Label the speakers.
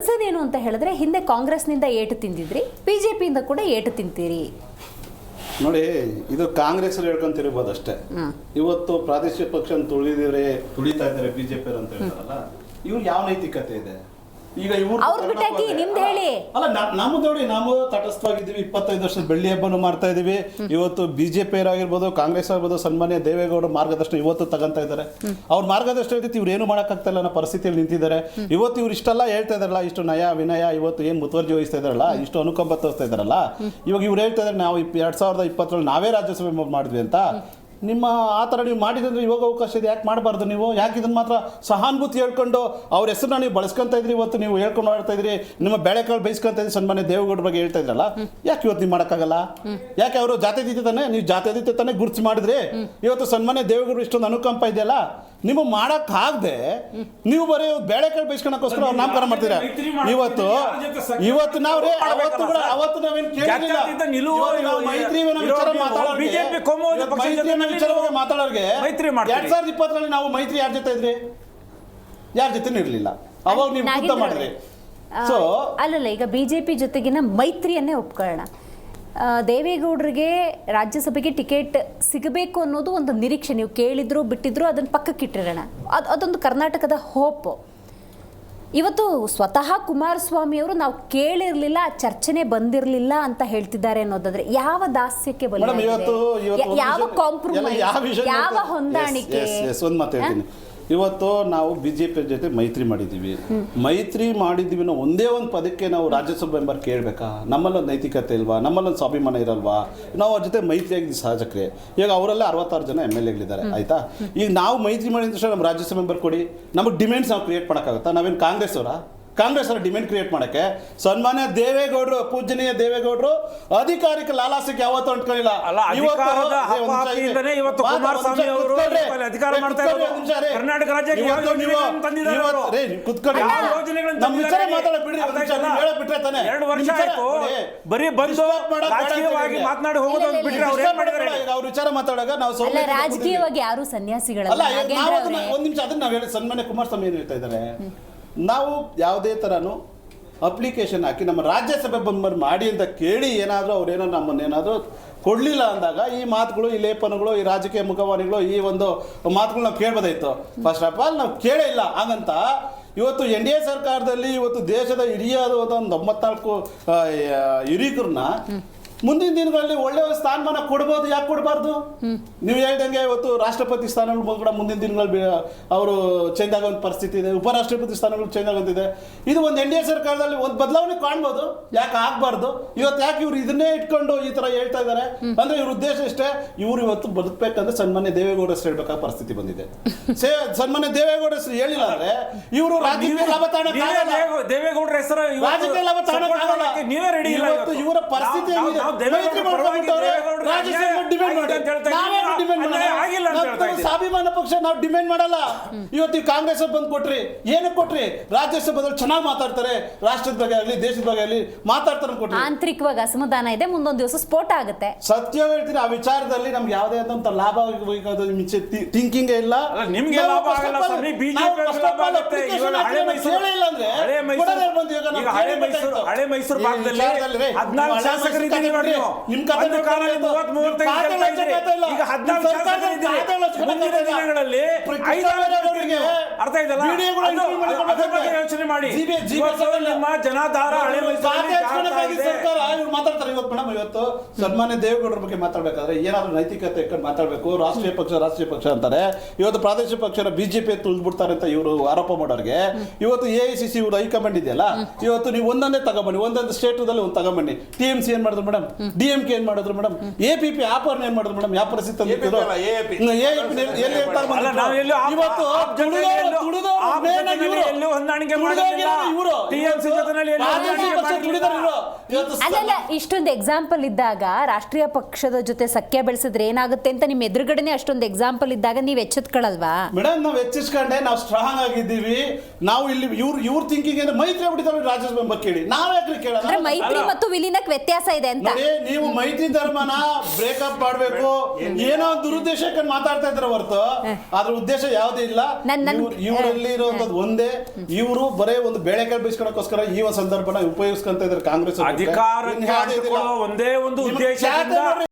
Speaker 1: ಏನು ಅಂತ ಹೇಳಿದ್ರೆ ಹಿಂದೆ ಕಾಂಗ್ರೆಸ್ನಿಂದ ಏಟು ತಿಂದಿದ್ರಿ, ಬಿಜೆಪಿಯಿಂದ ಕೂಡ ಏಟು ತಿಂತೀರಿ.
Speaker 2: ನೋಡಿ, ಇದು ಕಾಂಗ್ರೆಸ್ ಹೇಳ್ಕೊಂತಿರ್ಬೋದು ಅಷ್ಟೇ. ಇವತ್ತು ಪ್ರಾದೇಶಿಕ ಪಕ್ಷ ತುಳಿತಾ ಇದ್ದಾರೆ ಬಿಜೆಪಿ ಅಂತ ಹೇಳ್ತಾರಲ್ಲ, ಇವ್ರು ಯಾವ ನೈತಿಕತೆ ಇದೆ? ಈಗ
Speaker 1: ಅವ್ರು ಬಿಟ್ಟಾಕಿ ನಿಮ್ದು ಹೇಳಿ.
Speaker 2: ಅಲ್ಲ, ನಮ್ದು ನೋಡಿ, ನಾವು ತಟಸ್ಥವಾಗಿದ್ದೀವಿ. 25 ವರ್ಷದ ಬೆಳ್ಳಿ ಹಬ್ಬನು ಮಾಡ್ತಾ ಇದೀವಿ. ಇವತ್ತು ಬಿಜೆಪಿ ಆಗಿರ್ಬೋದು, ಕಾಂಗ್ರೆಸ್ ಆಗಿರ್ಬೋದು, ಸನ್ಮಾನ್ಯ ದೇವೇಗೌಡ ಮಾರ್ಗದರ್ಶನ ಇವತ್ತು ತಗೊಂತ ಇದ್ದಾರೆ. ಅವ್ರ ಮಾರ್ಗದರ್ಶನ ಇರ್ತಿ ಇವ್ರು ಏನು ಮಾಡೋಕ್ಕಾಗ್ತಾ ಇಲ್ಲ ಅನ್ನೋ ಪರಿಸ್ಥಿತಿಯಲ್ಲಿ ನಿಂತಿದ್ದಾರೆ. ಇವತ್ತು ಇವ್ರು ಇಷ್ಟೆಲ್ಲ ಹೇಳ್ತಾ ಇದಾರಲ್ಲ, ಇಷ್ಟು ನಯ ವಿನಯ, ಇವತ್ತು ಏನು ಮುತುವರ್ಜಿ ವಹಿಸ್ತಾ ಇದಾರಲ್ಲ, ಇಷ್ಟು ಅನುಕಂಪ ತೋರಿಸ್ತಾ ಇದಾರಲ್ಲ, ಇವಾಗ ಇವ್ರು ಹೇಳ್ತಾ ಇದ್ದಾರೆ ನಾವು 2020 ನಾವೇ ರಾಜ್ಯಸಭೆ ಮಾಡಿದ್ವಿ ಅಂತ. ನಿಮ್ಮ ಆ ಥರ ನೀವು ಮಾಡಿದ್ರೆ ಇವಾಗ ಅವಕಾಶ ಇದೆ, ಯಾಕೆ ಮಾಡಬಾರ್ದು ನೀವು? ಯಾಕೆ ಇದನ್ನು ಮಾತ್ರ ಸಹಾನುಭೂತಿ ಹೇಳ್ಕೊಂಡು ಅವ್ರ ಹೆಸರನ್ನ ನೀವು ಬಳಸ್ಕೊಂತ ಇದ್ರಿ, ಇವತ್ತು ನೀವು ಹೇಳ್ಕೊಂಡು ಮಾಡ್ತಾ ಇದ್ರಿ, ನಿಮ್ಮ ಬೆಳೆಕಾಳು ಬೇಯಿಸ್ಕೊಂತ ಇದ್ರಿ, ಸನ್ಮಾನ್ಯ ದೇವೇಗೌಡರ ಬಗ್ಗೆ ಹೇಳ್ತಾ ಇದ್ರಲ್ಲ, ಯಾಕೆ ಇವತ್ತು ನೀವು ಮಾಡೋಕ್ಕಾಗಲ್ಲ? ಯಾಕೆ ಅವರು ಜಾತ್ಯತೀತ ತಾನೆ, ನೀವು ಜಾತ್ಯತೀತ ತಾನೇ ಗುರುತಿಸಿ ಮಾಡಿದ್ರಿ. ಇವತ್ತು ಸನ್ಮಾನ್ಯ ದೇವೇಗೌಡರು ಇಷ್ಟೊಂದು ಅನುಕಂಪ ಇದೆಯಲ್ಲ, ನೀವು ಮಾಡೋಕ್ಕಾಗದೆ ನೀವು ಬರೀ ಬೇಳೆಕಾಳು ಬೇಯಿಸ್ಕೊಳಕ್ಕೋಸ್ಕರ ಅವ್ರು ನಾಮಕರಣ ಮಾಡ್ತೀರಾ. ಇವತ್ತು ನಾವು ಅವತ್ತು ನಾವೇನು ಕೇಳಿಲ್ಲ, ಮೈತ್ರಿ ಮಾತಾಡೋರಿಗೆ 2020 ನಾವು ಮೈತ್ರಿ ಯಾರ ಜೊತೆ ಇದ್ರಿ? ಯಾರ ಜೊತೆ ಇರಲಿಲ್ಲ. ಅವಾಗ ನೀವು ಯುದ್ಧ ಮಾಡಿದ್ರಿ. ಸೊ
Speaker 1: ಅಲ್ಲಲ್ಲ, ಈಗ ಬಿಜೆಪಿ ಜೊತೆಗಿನ ಮೈತ್ರಿಯನ್ನೇ ಒಪ್ಕೊಳ್ಳೋಣ. ದೇವೇಗೌಡರಿಗೆ ರಾಜ್ಯಸಭೆಗೆ ಟಿಕೆಟ್ ಸಿಗಬೇಕು ಅನ್ನೋದು ಒಂದು ನಿರೀಕ್ಷೆ. ನೀವು ಕೇಳಿದ್ರು ಬಿಟ್ಟಿದ್ರು ಅದನ್ನು ಪಕ್ಕಕ್ಕಿಟ್ಟಿರೋಣ. ಅದೊಂದು ಕರ್ನಾಟಕದ ಹೋಪ್. ಇವತ್ತು ಸ್ವತಃ ಕುಮಾರಸ್ವಾಮಿ ಅವರು ನಾವು ಕೇಳಿರಲಿಲ್ಲ, ಚರ್ಚೆನೆ ಬಂದಿರಲಿಲ್ಲ ಅಂತ ಹೇಳ್ತಿದ್ದಾರೆ ಅನ್ನೋದಾದ್ರೆ ಯಾವ ದಾಸ್ಯಕ್ಕೆ ಯಾವ ಕಾಂಪ್ರಮೈಸ್, ಯಾವ ಹೊಂದಾಣಿಕೆ?
Speaker 2: ಒಂದು ಮಾತು ಹೇಳ್ತೀನಿ. ಇವತ್ತು ನಾವು ಬಿಜೆಪಿ ಜೊತೆ ಮೈತ್ರಿ ಮಾಡಿದ್ದೀವಿ ಅನ್ನೋ ಒಂದೇ ಒಂದು ಪದಕ್ಕೆ ನಾವು ರಾಜ್ಯಸಭೆ ಮೆಂಬರ್ ಕೇಳಬೇಕಾ? ನಮ್ಮಲ್ಲೊಂದು ನೈತಿಕತೆ ಇಲ್ವಾ? ನಮ್ಮಲ್ಲೊಂದು ಸ್ವಾಭಿಮಾನ ಇರಲ್ವಾ? ನಾವು ಅವ್ರ ಜೊತೆ ಮೈತ್ರಿಯಾಗಿದ್ದು ಸಹಜಕ್ರೆ. ಈಗ ಅವರಲ್ಲೇ 66 ಜನ MLA ಆಯ್ತಾ? ಈಗ ನಾವು ಮೈತ್ರಿ ಮಾಡಿದ ತಕ್ಷಣ ನಮ್ಮ ರಾಜ್ಯಸಭೆ ಮೆಂಬರ್ ಕೊಡಿ, ನಮಗೆ ಡಿಮ್ಯಾಂಡ್ಸ್ ನಾವು ಕ್ರಿಯೇಟ್ ಮಾಡೋಕ್ಕಾಗತ್ತಾ? ನಾವೇನು ಕಾಂಗ್ರೆಸ್ ಅವರ ಡಿಮ್ಯಾಂಡ್ ಕ್ರಿಯೇಟ್ ಮಾಡಕ್ಕೆ ಸನ್ಮಾನ್ಯ ದೇವೇಗೌಡರು, ಪೂಜನೀಯ ದೇವೇಗೌಡರು ಅಧಿಕಾರಕ್ಕೆ ಲಾಲಾಸಕ್ಕೆ ಯಾವತ್ತೂ ಅಂಟ್ಕೊಂಡಿಲ್ಲ. ಅವ್ರ ವಿಚಾರ ಮಾತಾಡೋವಾಗ ನಾವು
Speaker 1: ರಾಜಕೀಯವಾಗಿ ಯಾರು ಸನ್ಯಾಸಿಗಳಲ್ಲ.
Speaker 2: ಒಂದ್ ನಿಮಿಷ ಅದನ್ನ ನಾವು ಹೇಳಿ, ಸನ್ಮಾನ್ಯ ಕುಮಾರಸ್ವಾಮಿ ಏನು ಹೇಳ್ತಾ ಇದ್ದಾರೆ, ನಾವು ಯಾವುದೇ ಥರನೂ ಅಪ್ಲಿಕೇಶನ್ ಹಾಕಿ ನಮ್ಮ ರಾಜ್ಯಸಭೆ ಮೆಂಬರ್ ಮಾಡಿ ಅಂತ ಕೇಳಿ ಏನಾದರೂ ಅವ್ರೇನೋ ನಮ್ಮನ್ನೇನಾದರೂ ಕೊಡಲಿಲ್ಲ ಅಂದಾಗ ಈ ಮಾತುಗಳು, ಈ ಲೇಪನಗಳು, ಈ ರಾಜಕೀಯ ಮುಖವಾಣಿಗಳು, ಈ ಒಂದು ಮಾತುಗಳು ನಾವು ಕೇಳ್ಬೋದಾಯಿತು. ಫಸ್ಟ್ ಆಫ್ ಆಲ್ ನಾವು ಕೇಳೇ ಇಲ್ಲ. ಹಾಗಂತ ಇವತ್ತು NDA ಸರ್ಕಾರದಲ್ಲಿ ಇವತ್ತು ದೇಶದ ಹಿರಿಯಾದ ಒಂದು 94 ಹಿರಿಕರನ್ನ ಮುಂದಿನ ದಿನಗಳಲ್ಲಿ ಒಳ್ಳೆಯ ಸ್ಥಾನಮಾನ ಕೊಡ್ಬೋದು, ಯಾಕೆ ಕೊಡಬಾರ್ದು? ನೀವು ಹೇಳ್ದಂಗೆ ಇವತ್ತು ರಾಷ್ಟ್ರಪತಿ ಸ್ಥಾನಗಳು ಕೂಡ ಮುಂದಿನ ದಿನಗಳಲ್ಲಿ ಅವರು ಚೇಂಜ್ ಆಗುವಂಥ ಪರಿಸ್ಥಿತಿ ಇದೆ. ಉಪರಾಷ್ಟ್ರಪತಿ ಸ್ಥಾನಗಳು ಚೇಂಜ್ ಆಗುವಂತಿದೆ. ಇದು ಒಂದು NDA ಸರ್ಕಾರದಲ್ಲಿ ಒಂದು ಬದಲಾವಣೆ ಕಾಣ್ಬೋದು, ಯಾಕೆ ಆಗಬಾರ್ದು? ಇವತ್ತು ಯಾಕೆ ಇವ್ರು ಇದನ್ನೇ ಇಟ್ಕೊಂಡು ಈ ಥರ ಹೇಳ್ತಾ ಇದ್ದಾರೆ ಅಂದರೆ ಇವ್ರ ಉದ್ದೇಶ ಇಷ್ಟೇ, ಇವ್ರು ಇವತ್ತು ಬದುಕಬೇಕಂದ್ರೆ ಸನ್ಮಾನ್ಯ ದೇವೇಗೌಡ ಹೆಸರು ಹೇಳ್ಬೇಕಾದ ಪರಿಸ್ಥಿತಿ ಬಂದಿದೆ. ಸನ್ಮಾನ್ಯ ದೇವೇಗೌಡ ಹೆಸರು ಹೇಳಿಲ್ಲ ಅಂದ್ರೆ ಇವರು ರಾಜಕೀಯ ಲಾಭ
Speaker 3: ದೇವೇಗೌಡರ ಹೆಸರು
Speaker 2: ರಾಜಕೀಯ ಲಾಭ
Speaker 3: ನೀವೇ ರೆಡಿ ಇಲ್ಲ.
Speaker 2: ಇವರ ಪರಿಸ್ಥಿತಿ ಸ್ವಾಭಿಮಾನ ಪಕ್ಷ ನಾವು ಡಿಮ್ಯಾಂಡ್ ಮಾಡಲ್ಲ. ಇವತ್ತು ಕಾಂಗ್ರೆಸ್ ಬಂದು ಕೊಟ್ರಿ, ಏನಕ್ಕೆ ಕೊಟ್ರಿ? ರಾಜ್ಯಸಭೆದಲ್ಲಿ ಚೆನ್ನಾಗಿ ಮಾತಾಡ್ತಾರೆ, ರಾಷ್ಟ್ರದ ಬಗ್ಗೆ ಆಗಲಿ ದೇಶದ ಬಗ್ಗೆ ಆಗಲಿ ಮಾತಾಡ್ತಾರೆ ಕೊಟ್ರಿ.
Speaker 1: ಆಂತರಿಕವಾಗಿ ಅಸಮಾಧಾನ ಇದೆ, ಮುಂದೊಂದು ದಿವಸ ಸ್ಫೋಟ ಆಗುತ್ತೆ.
Speaker 2: ಸತ್ಯ ಹೇಳ್ತೀನಿ, ಆ ವಿಚಾರದಲ್ಲಿ ನಮ್ಗೆ ಯಾವುದೇ ಆದಂತ ಲಾಭ ಥಿಂಕಿಂಗ್ ಇಲ್ಲ.
Speaker 3: ನಿಮ್ಗೆ ಲಾಭ ಆಗಲ್ಲ. ಹಳೆ ಮೈಸೂರು ಭಾಗದಲ್ಲಿ 14 ಶಾಸಕರಿದ್ದೀರಿ ನೋಡಿ. ನಿಮ್ ಕಥೆ ಈಗ 14 ಶಾಸಕರಿದ್ದೀರಿ. ಅರ್ಥ ಇದಲ್ಲ, ಯೋಚನೆ ಮಾಡಿ. ನಿಮ್ಮ ಜನಾಧಾರ ಹಳೆ
Speaker 2: ಮಾತಾಡ್ತಾರೆ. ಇವತ್ತು ಮೇಡಮ್, ಇವತ್ತು ಸನ್ಮಾನ್ಯ ದೇವೇಗೌಡರ ಬಗ್ಗೆ ಮಾತಾಡ್ಬೇಕಾದ್ರೆ ಏನಾದ್ರು ನೈತಿಕತೆ ಇಟ್ಕೊಂಡು ಮಾತಾಡ್ಬೇಕು. ರಾಷ್ಟ್ರೀಯ ಪಕ್ಷ ಅಂತಾರೆ. ಇವತ್ತು ಪ್ರಾದೇಶಿಕ ಪಕ್ಷನ ಬಿಜೆಪಿ ತುಳಿದ್ಬಿಡ್ತಾರೆ ಅಂತ ಇವರು ಆರೋಪ ಮಾಡೋರಿಗೆ ಇವತ್ತು AICC ಇವರು ಹೈಕಮಾಂಡ್ ಇದೆಯಲ್ಲ, ಇವತ್ತು ನೀವು ಒಂದೊಂದೇ ತಗೊಂಬನ್ನಿ, ಒಂದೊಂದು ಸ್ಟೇಟದಲ್ಲಿ ಒಂದು ತಗೊಂಬನ್ನಿ. TMC ಏನ್ ಮಾಡಿದ್ರು ಮೇಡಮ್, DMK ಏನ್ ಮಾಡಿದ್ರು ಮೇಡಮ್, APP ಆಪರ್ನ ಏನ್ ಮಾಡಿದ್ರು ಮೇಡಮ್, ಯಾವ ಪರಿಸ್ಥಿತಿ
Speaker 1: ಅಲ್ಲೆಲ್ಲ ಇಷ್ಟೊಂದು ಎಕ್ಸಾಂಪಲ್ ಇದ್ದಾಗ ರಾಷ್ಟ್ರೀಯ ಪಕ್ಷದ ಜೊತೆ ಸಖ್ಯ ಬೆಳೆಸಿದ್ರೆ ಏನಾಗುತ್ತೆ ಅಂತ ನಿಮ್ ಎದುರುಗಡೆನೆ ಅಷ್ಟೊಂದು ಎಕ್ಸಾಂಪಲ್ ಇದ್ದಾಗ ನೀವ್ ಎಚ್ಚೆತ್ಕೊಳ್ಳಲ್ವಾ?
Speaker 2: ಮೇಡಮ್, ನಾವು ಎಚ್ಚರಿಸ್ಕೊಂಡೆ, ನಾವು ಸ್ಟ್ರಾಂಗ್ ಆಗಿದ್ದೀವಿ. ನಾವು ಇಲ್ಲಿ ಇವ್ರ ಥಿಂಕಿಂಗ್ ಅಂದ್ರೆ ಮೈತ್ರಿ ಆಗ್ಬಿಟ್ಟಿದ್ದಾರೆ. ರಾಜ್ಯಸಭೆ ಮೆಂಬರ್ ಕೇಳಿ, ನಾವ್ ಯಾಕ್ರಿ ಕೇಳೋಣ?
Speaker 1: ಅಂದ್ರೆ ಮೈತ್ರಿ
Speaker 3: ಅಲ್ಲ.
Speaker 1: ಮತ್ತು ವಿಲೀನಕ್ಕೆ ವ್ಯತ್ಯಾಸ ಇದೆ ಅಂತ.
Speaker 2: ನೋಡಿ, ನೀವು ಮೈತ್ರಿ ಧರ್ಮನ ಬ್ರೇಕಪ್ ಮಾಡ್ಬೇಕು ಏನೋ ಒಂದು ದುರುದ್ದೇಶಕ್ಕೆ ಮಾತಾಡ್ತಾ ಇದ್ರೆ ಹೊರತು ಅದ್ರ ಉದ್ದೇಶ ಯಾವುದೇ ಇಲ್ಲ. ಇವರಲ್ಲಿ ಇರುವಂತದ್ದು ಒಂದೇ, ಇವರು ಬರೇ ಒಂದು ಬೇಳೆಕಾಳು ಬೀಸ್ಕೊಳಕ್ಕೋಸ್ಕರ ಈ ಒಂದು ಸಂದರ್ಭನ ಉಪಯೋಗಿಸ್ಕೊಂತ ಇದ್ದಾರೆ ಕಾಂಗ್ರೆಸ್
Speaker 3: ಅಧಿಕಾರ ಒಂದೇ ಒಂದು ಉದ್ದೇಶ